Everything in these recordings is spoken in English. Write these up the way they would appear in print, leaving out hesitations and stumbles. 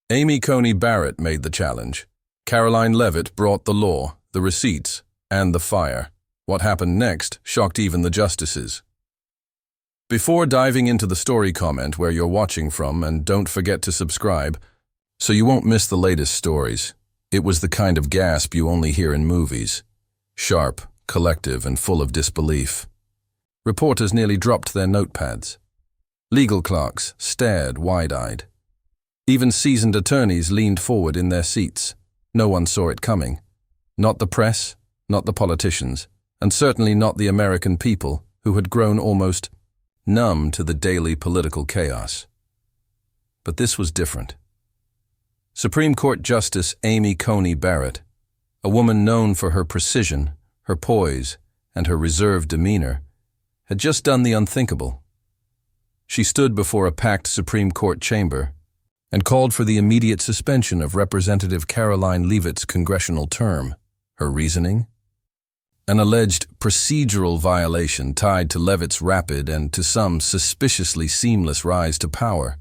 Coney Barrett made the challenge. Karoline Leavitt brought the law, the receipts, and the fire. What happened next shocked even the justices. Before diving into the story, comment where you're watching from, and don't forget to subscribe so you won't miss the latest stories. It was the kind of gasp you only hear in movies. Sharp, collective, and full of disbelief. Reporters nearly dropped their notepads. Legal clerks stared wide-eyed. Even seasoned attorneys leaned forward in their seats. No one saw it coming. Not the press, not the politicians, and certainly not the American people who had grown almost numb to the daily political chaos. But this was different. Supreme Court Justice Coney Barrett, a woman known for her precision, her poise, and her reserved demeanor, had just done the unthinkable. She stood before a packed Supreme Court chamber and called for the immediate suspension of Representative Karoline Leavitt's congressional term. Her reasoning? An alleged procedural violation tied to Leavitt's rapid and, to some, suspiciously seamless rise to power.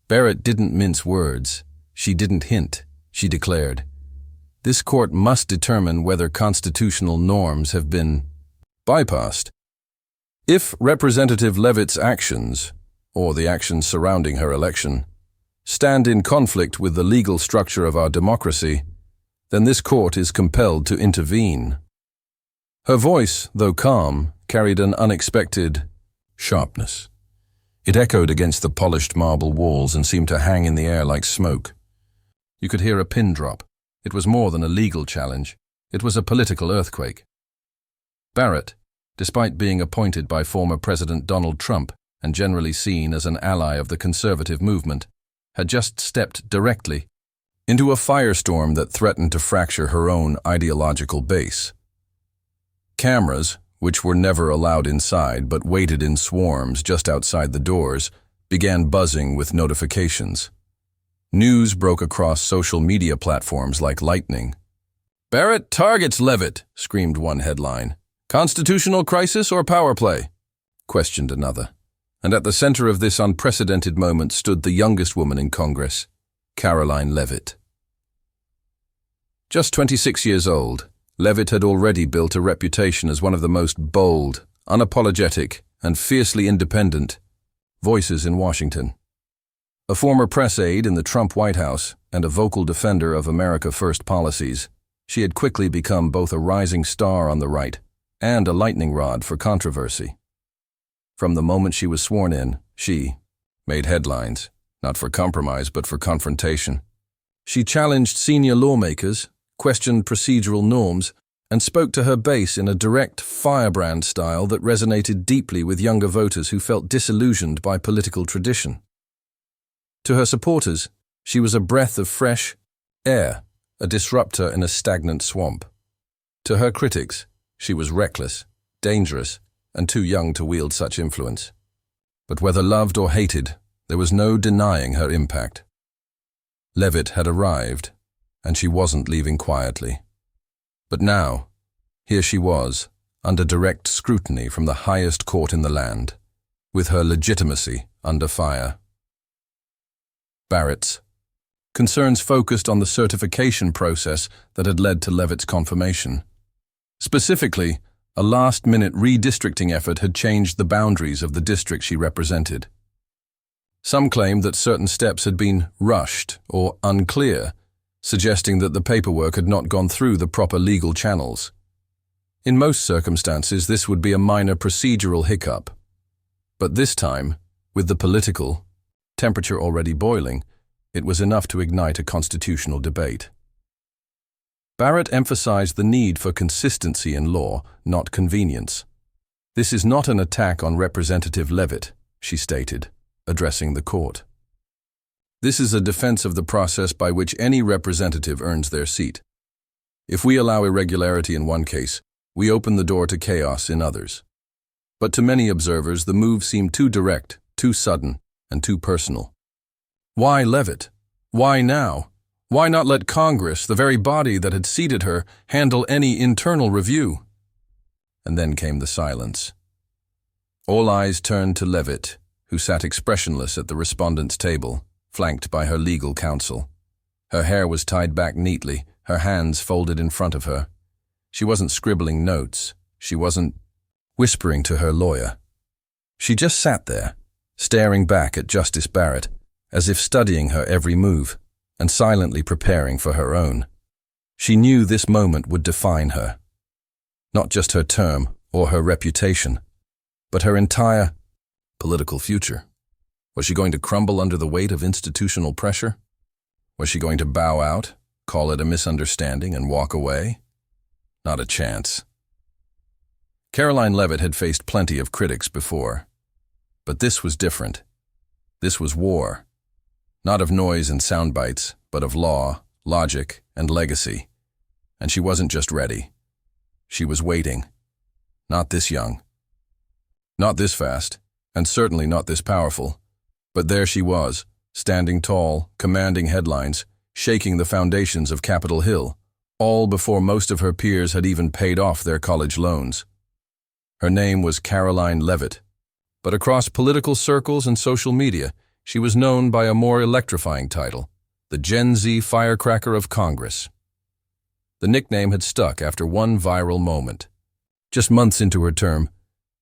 Barrett didn't mince words. She didn't hint. She declared, "This court must determine whether constitutional norms have been bypassed. If Representative Leavitt's actions, or the actions surrounding her election, stand in conflict with the legal structure of our democracy, then this court is compelled to intervene." Her voice, though calm, carried an unexpected sharpness. It echoed against the polished marble walls and seemed to hang in the air like smoke. You could hear a pin drop. It was more than a legal challenge. It was a political earthquake. Barrett, despite being appointed by former President Donald Trump and generally seen as an ally of the conservative movement, had just stepped directly into a firestorm that threatened to fracture her own ideological base. Cameras, which were never allowed inside but waited in swarms just outside the doors, began buzzing with notifications. News broke across social media platforms like lightning. "Barrett targets Leavitt," screamed one headline. "Constitutional crisis or power play?" questioned another. And at the center of this unprecedented moment stood the youngest woman in Congress, Karoline Leavitt. Just 26 years old, Leavitt had already built a reputation as one of the most bold, unapologetic, and fiercely independent voices in Washington. A former press aide in the Trump White House and a vocal defender of America First policies, she had quickly become both a rising star on the right and a lightning rod for controversy. From the moment she was sworn in, she made headlines, not for compromise but for confrontation. She challenged senior lawmakers, questioned procedural norms, and spoke to her base in a direct, firebrand style that resonated deeply with younger voters who felt disillusioned by political tradition. To her supporters, she was a breath of fresh air, a disruptor in a stagnant swamp. To her critics, she was reckless, dangerous, and too young to wield such influence. But whether loved or hated, there was no denying her impact. Leavitt had arrived, and she wasn't leaving quietly. But now, here she was, under direct scrutiny from the highest court in the land, with her legitimacy under fire. Barrett's concerns focused on the certification process that had led to Leavitt's confirmation. Specifically, a last-minute redistricting effort had changed the boundaries of the district she represented. Some claimed that certain steps had been rushed or unclear, suggesting that the paperwork had not gone through the proper legal channels. In most circumstances, this would be a minor procedural hiccup. But this time, with the political temperature already boiling, it was enough to ignite a constitutional debate. Barrett emphasized the need for consistency in law, not convenience. "This is not an attack on Representative Leavitt," she stated, addressing the court. "This is a defense of the process by which any representative earns their seat. If we allow irregularity in one case, we open the door to chaos in others." But to many observers, the move seemed too direct, too sudden, and too personal. Why Leavitt? Why now? Why not let Congress, the very body that had seated her, handle any internal review? And then came the silence. All eyes turned to Leavitt, who sat expressionless at the respondents' table, flanked by her legal counsel. Her hair was tied back neatly, her hands folded in front of her. She wasn't scribbling notes. She wasn't whispering to her lawyer. She just sat there, staring back at Justice Barrett, as if studying her every move, and silently preparing for her own. She knew this moment would define her. Not just her term or her reputation, but her entire political future. Was she going to crumble under the weight of institutional pressure? Was she going to bow out, call it a misunderstanding, and walk away? Not a chance. Karoline Leavitt had faced plenty of critics before. But this was different. This was war. Not of noise and sound bites, but of law, logic, and legacy. And she wasn't just ready. She was waiting. Not this young. Not this fast, and certainly not this powerful. But there she was, standing tall, commanding headlines, shaking the foundations of Capitol Hill, all before most of her peers had even paid off their college loans. Her name was Karoline Leavitt, but across political circles and social media, she was known by a more electrifying title, the Gen Z Firecracker of Congress. The nickname had stuck after one viral moment. Just months into her term,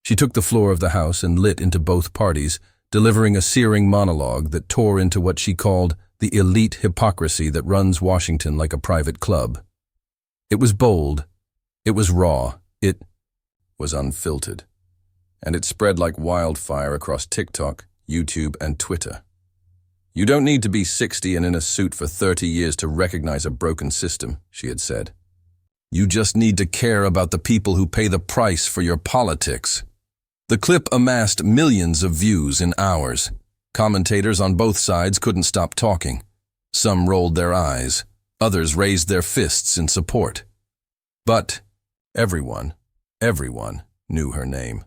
she took the floor of the House and lit into both parties, delivering a searing monologue that tore into what she called the elite hypocrisy that runs Washington like a private club. It was bold, it was raw, it was unfiltered, and it spread like wildfire across TikTok, YouTube, and Twitter. You don't need to be 60 and in a suit for 30 years to recognize a broken system, she had said. You just need to care about the people who pay the price for your politics. The clip amassed millions of views in hours. Commentators on both sides couldn't stop talking. Some rolled their eyes. Others raised their fists in support. But everyone knew her name.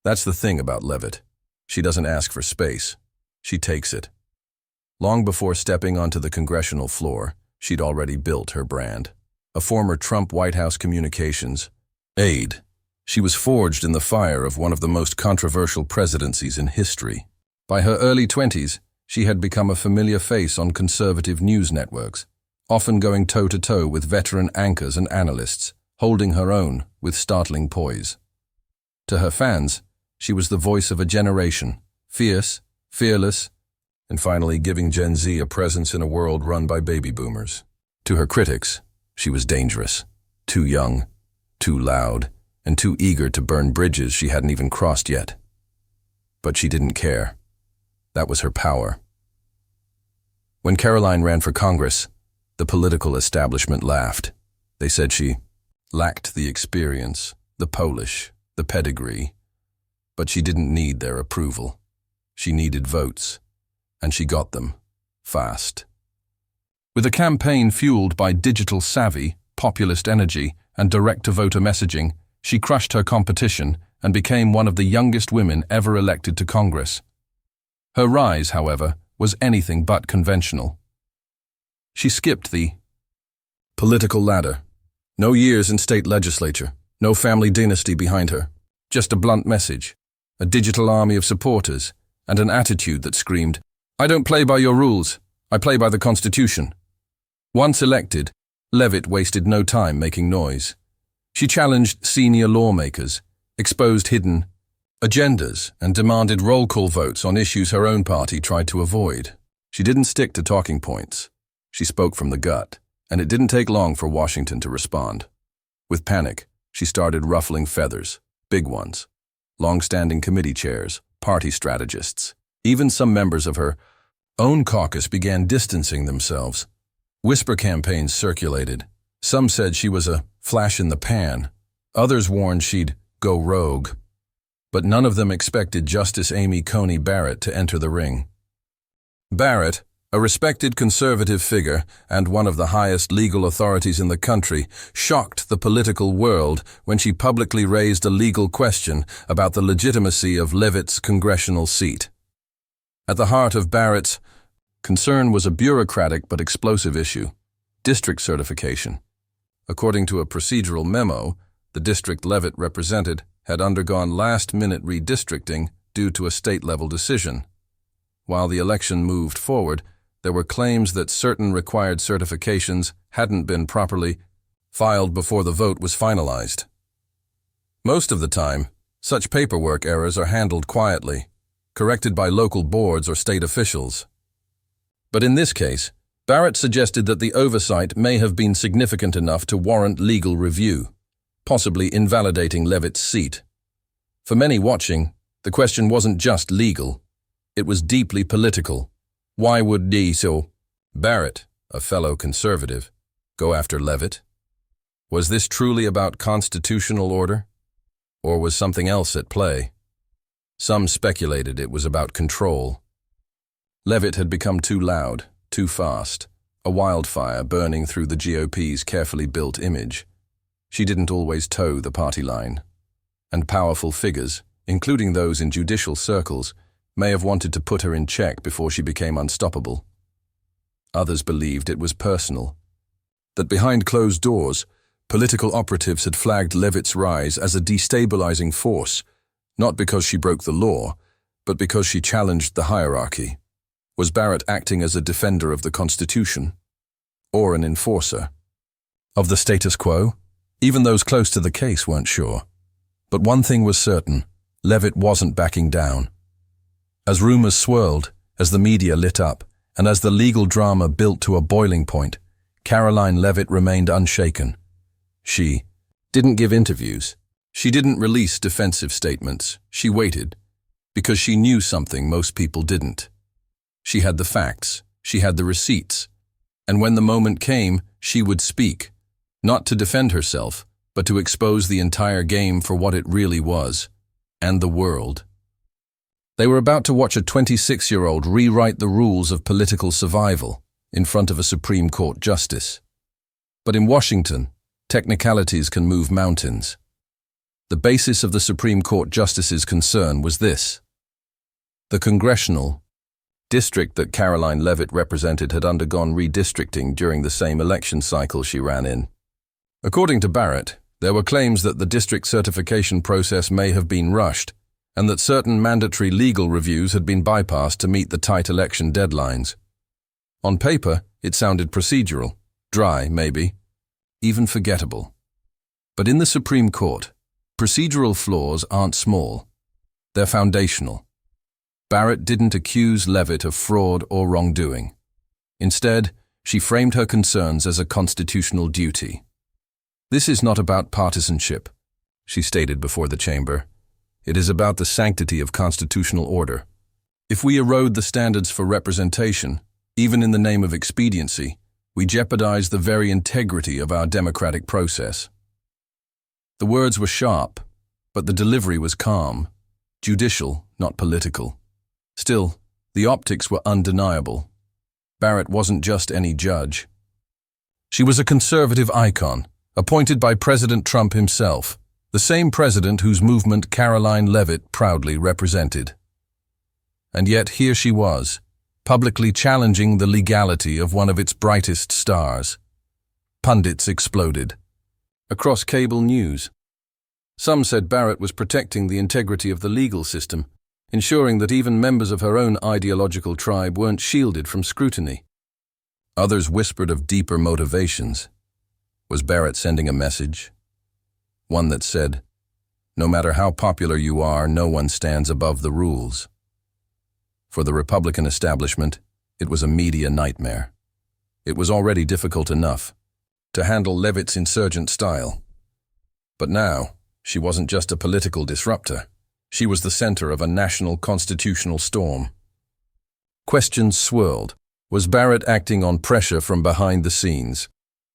That's the thing about Leavitt. She doesn't ask for space. She takes it. Long before stepping onto the congressional floor, she'd already built her brand. A former Trump White House communications aide, she was forged in the fire of one of the most controversial presidencies in history. By her early 20s, she had become a familiar face on conservative news networks, often going toe-to-toe with veteran anchors and analysts, holding her own with startling poise. To her fans, she was the voice of a generation, fierce, fearless, and finally giving Gen Z a presence in a world run by baby boomers. To her critics, she was dangerous, too young, too loud, and too eager to burn bridges she hadn't even crossed yet. But she didn't care. That was her power. When Karoline ran for Congress, the political establishment laughed. They said she lacked the experience, the polish, the pedigree. But she didn't need their approval. She needed votes, and she got them, fast. With a campaign fueled by digital savvy, populist energy, and direct-to-voter messaging, she crushed her competition and became one of the youngest women ever elected to Congress. Her rise, however, was anything but conventional. She skipped the political ladder. No years in state legislature, no family dynasty behind her, just a blunt message, a digital army of supporters, and an attitude that screamed, "I don't play by your rules, I play by the Constitution." Once elected, Leavitt wasted no time making noise. She challenged senior lawmakers, exposed hidden agendas, and demanded roll call votes on issues her own party tried to avoid. She didn't stick to talking points. She spoke from the gut, and it didn't take long for Washington to respond. With panic, she started ruffling feathers, big ones, long-standing committee chairs, party strategists. Even some members of her own caucus began distancing themselves. Whisper campaigns circulated. Some said she was a flash in the pan. Others warned she'd go rogue. But none of them expected Justice Amy Coney Barrett to enter the ring. Barrett, a respected conservative figure and one of the highest legal authorities in the country, shocked the political world when she publicly raised a legal question about the legitimacy of Leavitt's congressional seat. At the heart of Barrett's concern was a bureaucratic but explosive issue: district certification. According to a procedural memo, the district Leavitt represented had undergone last-minute redistricting due to a state-level decision. while the election moved forward, there were claims that certain required certifications hadn't been properly filed before the vote was finalized. Most of the time, such paperwork errors are handled quietly, corrected by local boards or state officials. But in this case, Barrett suggested that the oversight may have been significant enough to warrant legal review, possibly invalidating Leavitt's seat. For many watching, the question wasn't just legal, it was deeply political. Why would Barrett, a fellow conservative, go after Leavitt? Was this truly about constitutional order? Or was something else at play? Some speculated it was about control. Leavitt had become too loud, too fast, a wildfire burning through the GOP's carefully built image. She didn't always toe the party line. And powerful figures, including those in judicial circles, may have wanted to put her in check before she became unstoppable. Others believed it was personal, that behind closed doors, political operatives had flagged Leavitt's rise as a destabilizing force, not because she broke the law, but because she challenged the hierarchy. Was Barrett acting as a defender of the Constitution? Or an enforcer? Of the status quo? Even those close to the case weren't sure. But one thing was certain, Leavitt wasn't backing down. As rumors swirled, as the media lit up, and as the legal drama built to a boiling point, Karoline Leavitt remained unshaken. She didn't give interviews. She didn't release defensive statements. She waited, because she knew something most people didn't. She had the facts. She had the receipts. And when the moment came, she would speak, not to defend herself, but to expose the entire game for what it really was, and the world. They were about to watch a 26-year-old rewrite the rules of political survival in front of a Supreme Court justice. But in Washington, technicalities can move mountains. The basis of the Supreme Court justice's concern was this. The congressional district that Karoline Leavitt represented had undergone redistricting during the same election cycle she ran in. According to Barrett, there were claims that the district certification process may have been rushed, and that certain mandatory legal reviews had been bypassed to meet the tight election deadlines. On paper, it sounded procedural, dry, maybe, even forgettable. But in the Supreme Court, procedural flaws aren't small. They're foundational. Barrett didn't accuse Leavitt of fraud or wrongdoing. Instead, she framed her concerns as a constitutional duty. This is not about partisanship, she stated before the chamber. It is about the sanctity of constitutional order. If we erode the standards for representation, even in the name of expediency, we jeopardize the very integrity of our democratic process. The words were sharp, but the delivery was calm, judicial, not political. Still, the optics were undeniable. Barrett wasn't just any judge. She was a conservative icon, appointed by President Trump himself, the same president whose movement Karoline Leavitt proudly represented. And yet here she was, publicly challenging the legality of one of its brightest stars. Pundits exploded. Across cable news. Some said Barrett was protecting the integrity of the legal system, ensuring that even members of her own ideological tribe weren't shielded from scrutiny. Others whispered of deeper motivations. Was Barrett sending a message? One that said, "No matter how popular you are, no one stands above the rules." For the Republican establishment, it was a media nightmare. It was already difficult enough to handle Leavitt's insurgent style. But now, she wasn't just a political disruptor. She was the center of a national constitutional storm. Questions swirled. Was Barrett acting on pressure from behind the scenes?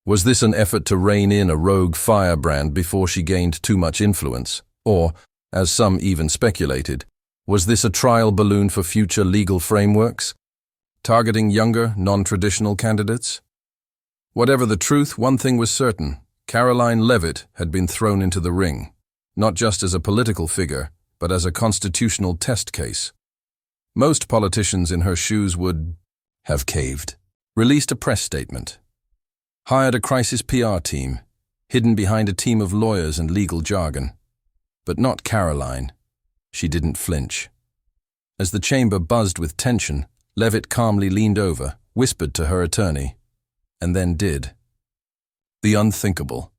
Was this an effort to rein in a rogue firebrand before she gained too much influence? Or, as some even speculated, was this a trial balloon for future legal frameworks, targeting younger, non-traditional candidates? Whatever the truth, one thing was certain. Karoline Leavitt had been thrown into the ring, not just as a political figure, but as a constitutional test case. Most politicians in her shoes would have caved, released a press statement, hired a crisis PR team, hidden behind a team of lawyers and legal jargon. But not Karoline. She didn't flinch. As the chamber buzzed with tension, Leavitt calmly leaned over, whispered to her attorney, and then did. The unthinkable.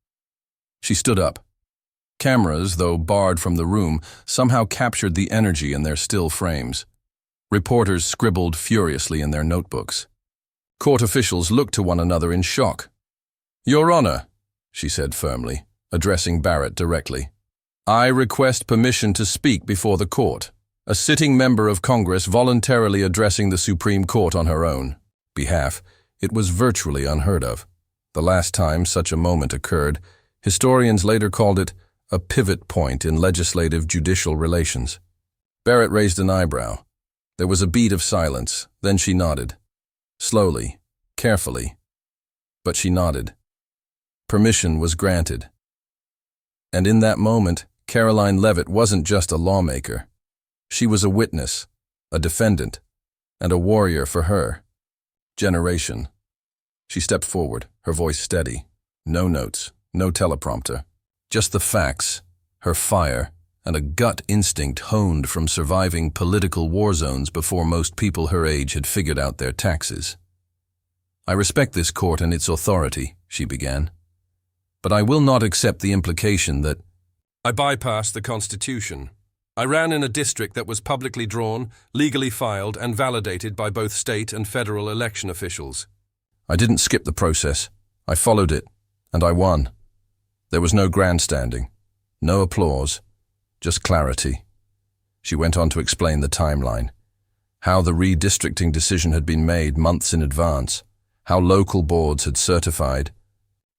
She stood up. Cameras, though barred from the room, somehow captured the energy in their still frames. Reporters scribbled furiously in their notebooks. Court officials looked to one another in shock. "Your Honor," she said firmly, addressing Barrett directly, "I request permission to speak before the court. A sitting member of Congress voluntarily addressing the Supreme Court on her own behalf. It was virtually unheard of. The last time such a moment occurred, historians later called it a pivot point in legislative judicial relations. Barrett raised an eyebrow. There was a beat of silence, then she nodded. Slowly, carefully, but she nodded. Permission was granted. And in that moment, Karoline Leavitt wasn't just a lawmaker. She was a witness, a defendant, and a warrior for her generation. She stepped forward, her voice steady. No notes, no teleprompter. Just the facts, her fire, and a gut instinct honed from surviving political war zones before most people her age had figured out their taxes. "I respect this court and its authority," she began, "but I will not accept the implication that I bypassed the Constitution. I ran in a district that was publicly drawn, legally filed, and validated by both state and federal election officials. I didn't skip the process. I followed it, and I won. There was no grandstanding, no applause, just clarity." She went on to explain the timeline, how the redistricting decision had been made months in advance, how local boards had certified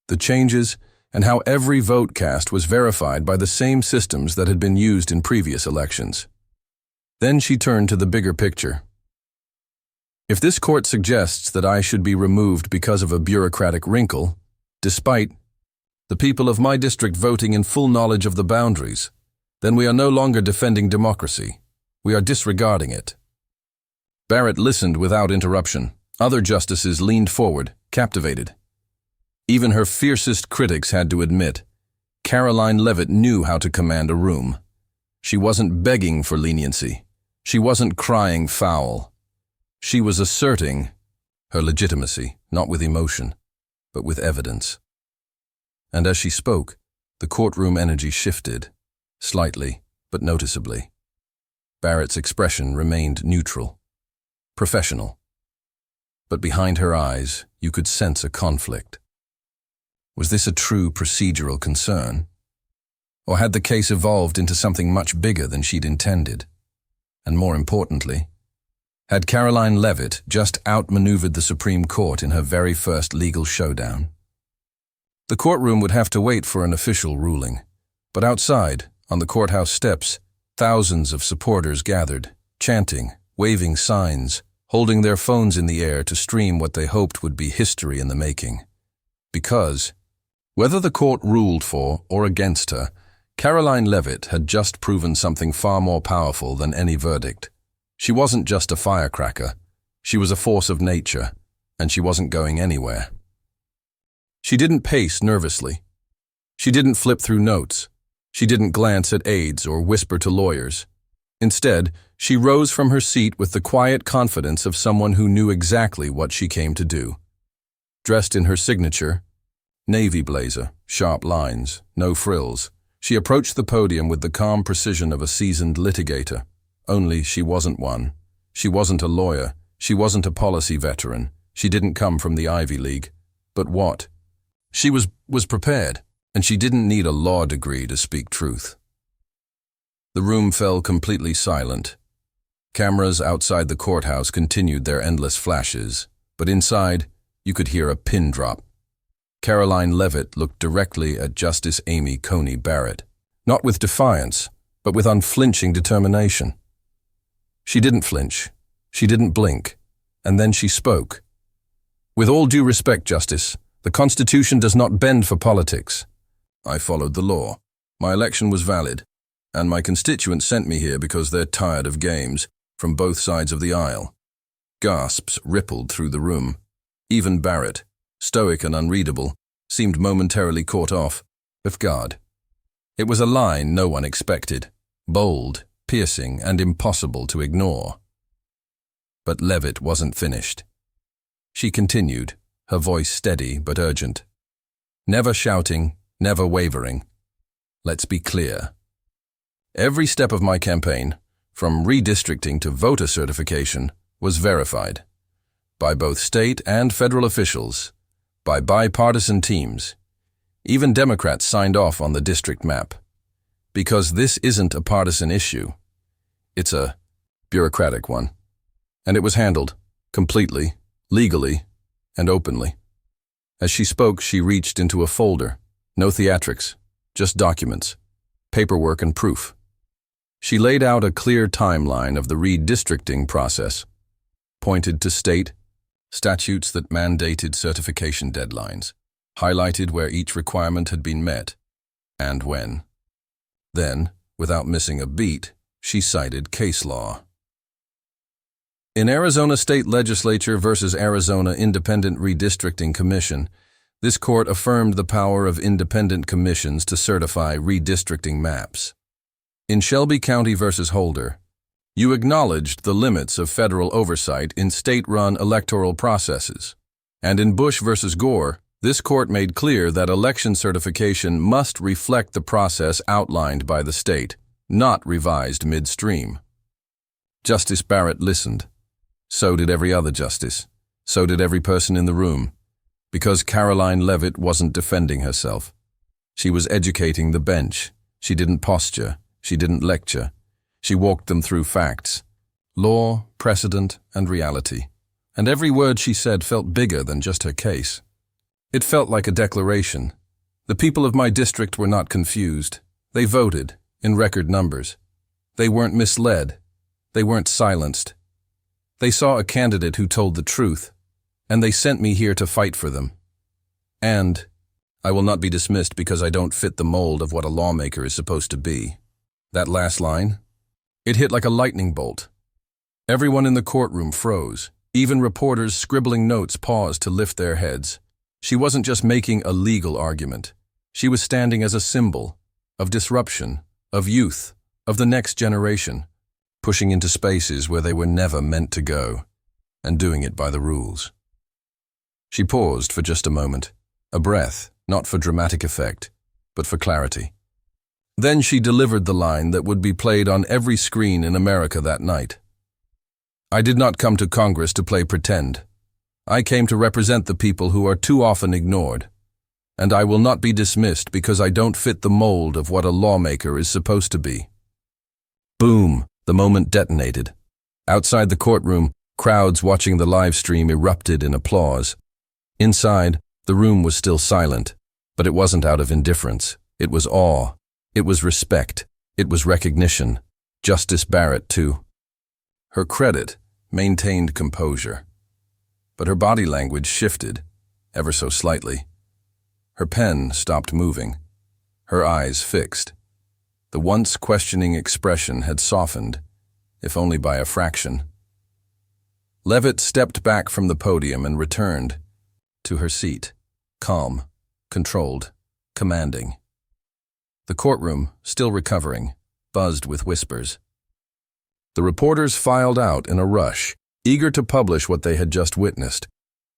the changes, and how every vote cast was verified by the same systems that had been used in previous elections. Then she turned to the bigger picture. "If this court suggests that I should be removed because of a bureaucratic wrinkle, despite the people of my district voting in full knowledge of the boundaries, then we are no longer defending democracy. We are disregarding it." Barrett listened without interruption. Other justices leaned forward, captivated. Even her fiercest critics had to admit, Karoline Leavitt knew how to command a room. She wasn't begging for leniency. She wasn't crying foul. She was asserting her legitimacy, not with emotion, but with evidence. And as she spoke, the courtroom energy shifted, slightly, but noticeably. Barrett's expression remained neutral, professional. But behind her eyes, you could sense a conflict. Was this a true procedural concern? Or had the case evolved into something much bigger than she'd intended? And more importantly, had Karoline Leavitt just outmaneuvered the Supreme Court in her very first legal showdown? The courtroom would have to wait for an official ruling. But outside, on the courthouse steps, thousands of supporters gathered, chanting, waving signs, holding their phones in the air to stream what they hoped would be history in the making. Because, whether the court ruled for or against her, Karoline Leavitt had just proven something far more powerful than any verdict. She wasn't just a firecracker. She was a force of nature, and she wasn't going anywhere. She didn't pace nervously. She didn't flip through notes. She didn't glance at aides or whisper to lawyers. Instead, she rose from her seat with the quiet confidence of someone who knew exactly what she came to do. Dressed in her signature, navy blazer, sharp lines, no frills, she approached the podium with the calm precision of a seasoned litigator. Only she wasn't one. She wasn't a lawyer. She wasn't a policy veteran. She didn't come from the Ivy League. But what? She was prepared, and she didn't need a law degree to speak truth. The room fell completely silent. Cameras outside the courthouse continued their endless flashes, but inside, you could hear a pin drop. Karoline Leavitt looked directly at Justice Amy Coney Barrett, not with defiance, but with unflinching determination. She didn't flinch. She didn't blink. And then she spoke. "With all due respect, Justice, the Constitution does not bend for politics. I followed the law. My election was valid, and my constituents sent me here because they're tired of games from both sides of the aisle." Gasps rippled through the room. Even Barrett, stoic and unreadable, seemed momentarily caught off guard. It was a line no one expected, bold, piercing, and impossible to ignore. But Leavitt wasn't finished. She continued, her voice steady but urgent. Never shouting, never wavering. Let's be clear. Every step of my campaign, from redistricting to voter certification, was verified. By both state and federal officials, by bipartisan teams. Even Democrats signed off on the district map. Because this isn't a partisan issue. It's a bureaucratic one. And it was handled, completely, legally, and openly. As she spoke, she reached into a folder. No theatrics, just documents, paperwork and proof. She laid out a clear timeline of the redistricting process, pointed to state statutes that mandated certification deadlines, highlighted where each requirement had been met, and when. Then, without missing a beat, she cited case law. In Arizona State Legislature versus Arizona Independent Redistricting Commission, this court affirmed the power of independent commissions to certify redistricting maps. In Shelby County versus Holder, you acknowledged the limits of federal oversight in state-run electoral processes. And in Bush versus Gore, this court made clear that election certification must reflect the process outlined by the state, not revised midstream. Justice Barrett listened. So did every other justice. So did every person in the room. Because Karoline Leavitt wasn't defending herself. She was educating the bench. She didn't posture. She didn't lecture. She walked them through facts, law, precedent, and reality. And every word she said felt bigger than just her case. It felt like a declaration. The people of my district were not confused. They voted, in record numbers. They weren't misled. They weren't silenced. They saw a candidate who told the truth, and they sent me here to fight for them. And I will not be dismissed because I don't fit the mold of what a lawmaker is supposed to be. That last line, it hit like a lightning bolt. Everyone in the courtroom froze. Even reporters scribbling notes paused to lift their heads. She wasn't just making a legal argument. She was standing as a symbol of disruption, of youth, of the next generation, pushing into spaces where they were never meant to go, and doing it by the rules. She paused for just a moment, a breath, not for dramatic effect, but for clarity. Then she delivered the line that would be played on every screen in America that night. I did not come to Congress to play pretend. I came to represent the people who are too often ignored. And I will not be dismissed because I don't fit the mold of what a lawmaker is supposed to be. Boom, the moment detonated. Outside the courtroom, crowds watching the live stream erupted in applause. Inside, the room was still silent, but it wasn't out of indifference. It was awe. It was respect. It was recognition. Justice Barrett, too. Her credit maintained composure. But her body language shifted, ever so slightly. Her pen stopped moving. Her eyes fixed. The once questioning expression had softened, if only by a fraction. Leavitt stepped back from the podium and returned to her seat, calm, controlled, commanding. The courtroom, still recovering, buzzed with whispers. The reporters filed out in a rush, eager to publish what they had just witnessed.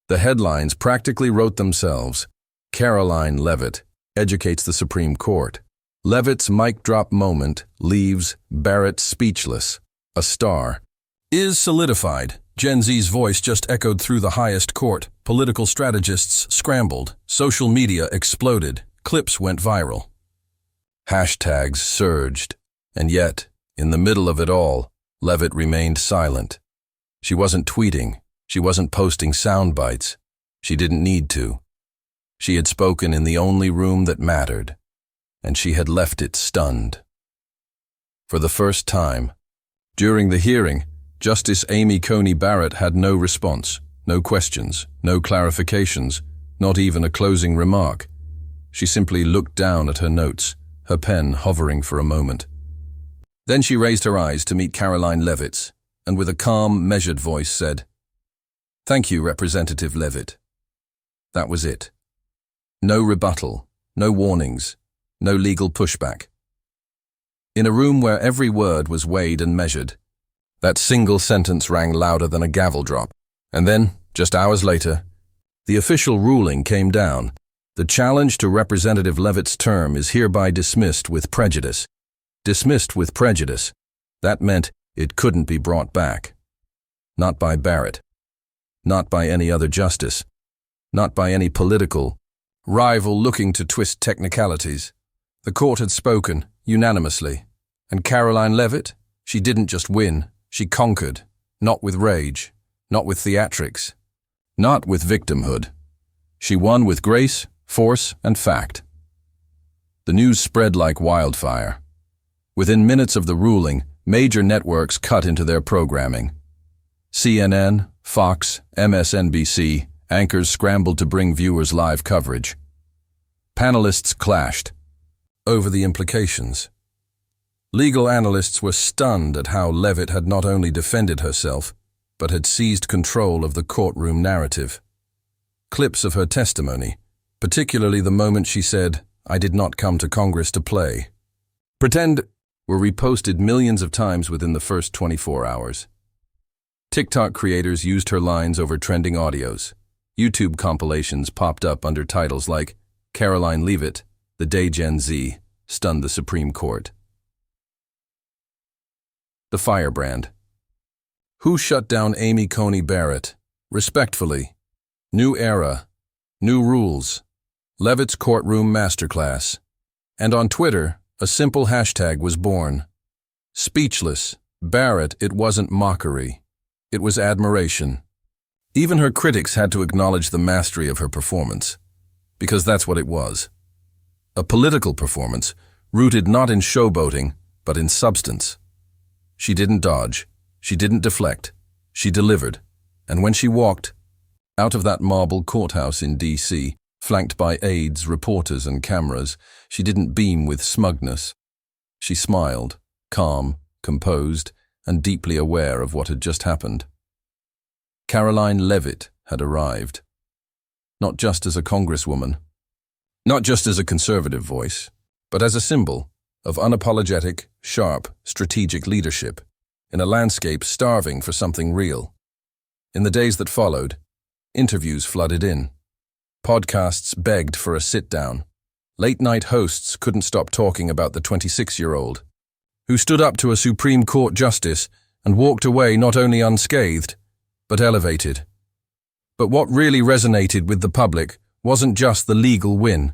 The headlines practically wrote themselves. Karoline Leavitt educates the Supreme Court. Leavitt's mic drop moment leaves Barrett speechless. A star is solidified. Gen Z's voice just echoed through the highest court. Political strategists scrambled. Social media exploded. Clips went viral. Hashtags surged. And yet, in the middle of it all, Leavitt remained silent. She wasn't tweeting. She wasn't posting sound bites. She didn't need to. She had spoken in the only room that mattered, and she had left it stunned. For the first time, during the hearing, Justice Amy Coney Barrett had no response, no questions, no clarifications, not even a closing remark. She simply looked down at her notes, her pen hovering for a moment. Then she raised her eyes to meet Karoline Leavitt's, and with a calm, measured voice said, "Thank you, Representative Leavitt." That was it. No rebuttal, no warnings, no legal pushback. In a room where every word was weighed and measured, that single sentence rang louder than a gavel drop. And then, just hours later, the official ruling came down. The challenge to Representative Leavitt's term is hereby dismissed with prejudice. Dismissed with prejudice. That meant it couldn't be brought back. Not by Barrett. Not by any other justice. Not by any political rival looking to twist technicalities. The court had spoken, unanimously. And Karoline Leavitt, she didn't just win, she conquered. Not with rage, not with theatrics, not with victimhood. She won with grace, force, and fact. The news spread like wildfire. Within minutes of the ruling, major networks cut into their programming. CNN, Fox, MSNBC, anchors scrambled to bring viewers live coverage. Panelists clashed over the implications. Legal analysts were stunned at how Leavitt had not only defended herself, but had seized control of the courtroom narrative. Clips of her testimony, particularly the moment she said, "I did not come to Congress to play," were reposted millions of times within the first 24 hours. TikTok creators used her lines over trending audios. YouTube compilations popped up under titles like Karoline Leavitt, The Day Gen Z Stunned the Supreme Court. The firebrand. Who shut down Coney Barrett? Respectfully. New era. New rules. Leavitt's courtroom masterclass. And on Twitter, a simple hashtag was born. Speechless. Barrett, it wasn't mockery. It was admiration. Even her critics had to acknowledge the mastery of her performance, because that's what it was. A political performance, rooted not in showboating, but in substance. She didn't dodge, she didn't deflect, she delivered, and when she walked out of that marble courthouse in D.C., flanked by aides, reporters, and cameras, she didn't beam with smugness. She smiled, calm, composed, and deeply aware of what had just happened. Karoline Leavitt had arrived. Not just as a congresswoman, not just as a conservative voice, but as a symbol of unapologetic, sharp, strategic leadership in a landscape starving for something real. In the days that followed, interviews flooded in. Podcasts begged for a sit-down. Late-night hosts couldn't stop talking about the 26-year-old who stood up to a Supreme Court justice and walked away not only unscathed, but elevated. But what really resonated with the public wasn't just the legal win.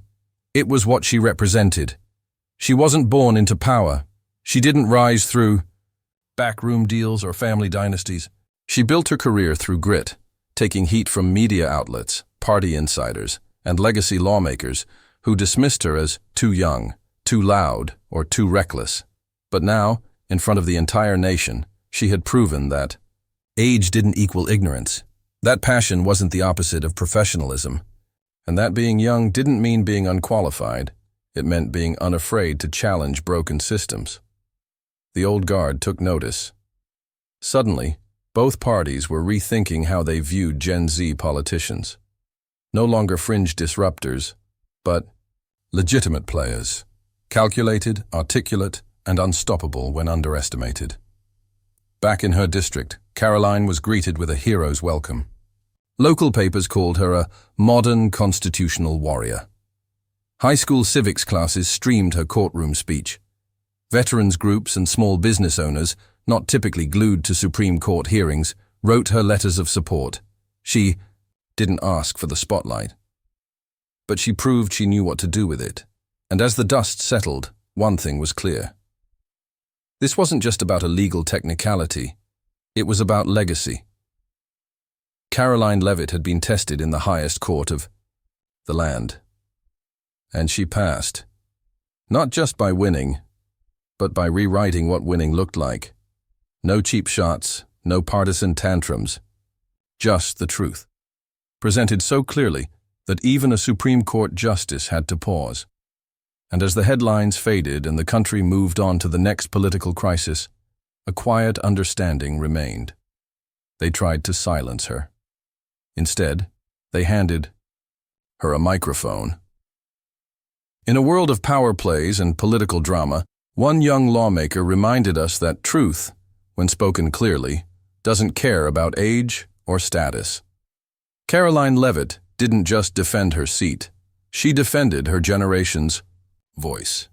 It was what she represented. She wasn't born into power. She didn't rise through backroom deals or family dynasties. She built her career through grit, taking heat from media outlets, party insiders, and legacy lawmakers who dismissed her as too young, too loud, or too reckless. But now, in front of the entire nation, she had proven that age didn't equal ignorance. That passion wasn't the opposite of professionalism. And that being young didn't mean being unqualified. It meant being unafraid to challenge broken systems. The old guard took notice. Suddenly, both parties were rethinking how they viewed Gen Z politicians. No longer fringe disruptors, but legitimate players. Calculated, articulate, and unstoppable when underestimated. Back in her district, Karoline was greeted with a hero's welcome. Local papers called her a modern constitutional warrior. High school civics classes streamed her courtroom speech. Veterans groups and small business owners, not typically glued to Supreme Court hearings, wrote her letters of support. She didn't ask for the spotlight. But she proved she knew what to do with it. And as the dust settled, one thing was clear. This wasn't just about a legal technicality. It was about legacy. Karoline Leavitt had been tested in the highest court of the land. And she passed. Not just by winning, but by rewriting what winning looked like. No cheap shots, no partisan tantrums. Just the truth. Presented so clearly that even a Supreme Court justice had to pause. And as the headlines faded and the country moved on to the next political crisis, a quiet understanding remained. They tried to silence her. Instead, they handed her a microphone. In a world of power plays and political drama, One young lawmaker reminded us that truth, when spoken clearly, doesn't care about age or status. Karoline Leavitt didn't just defend her seat. She defended her generation's voice.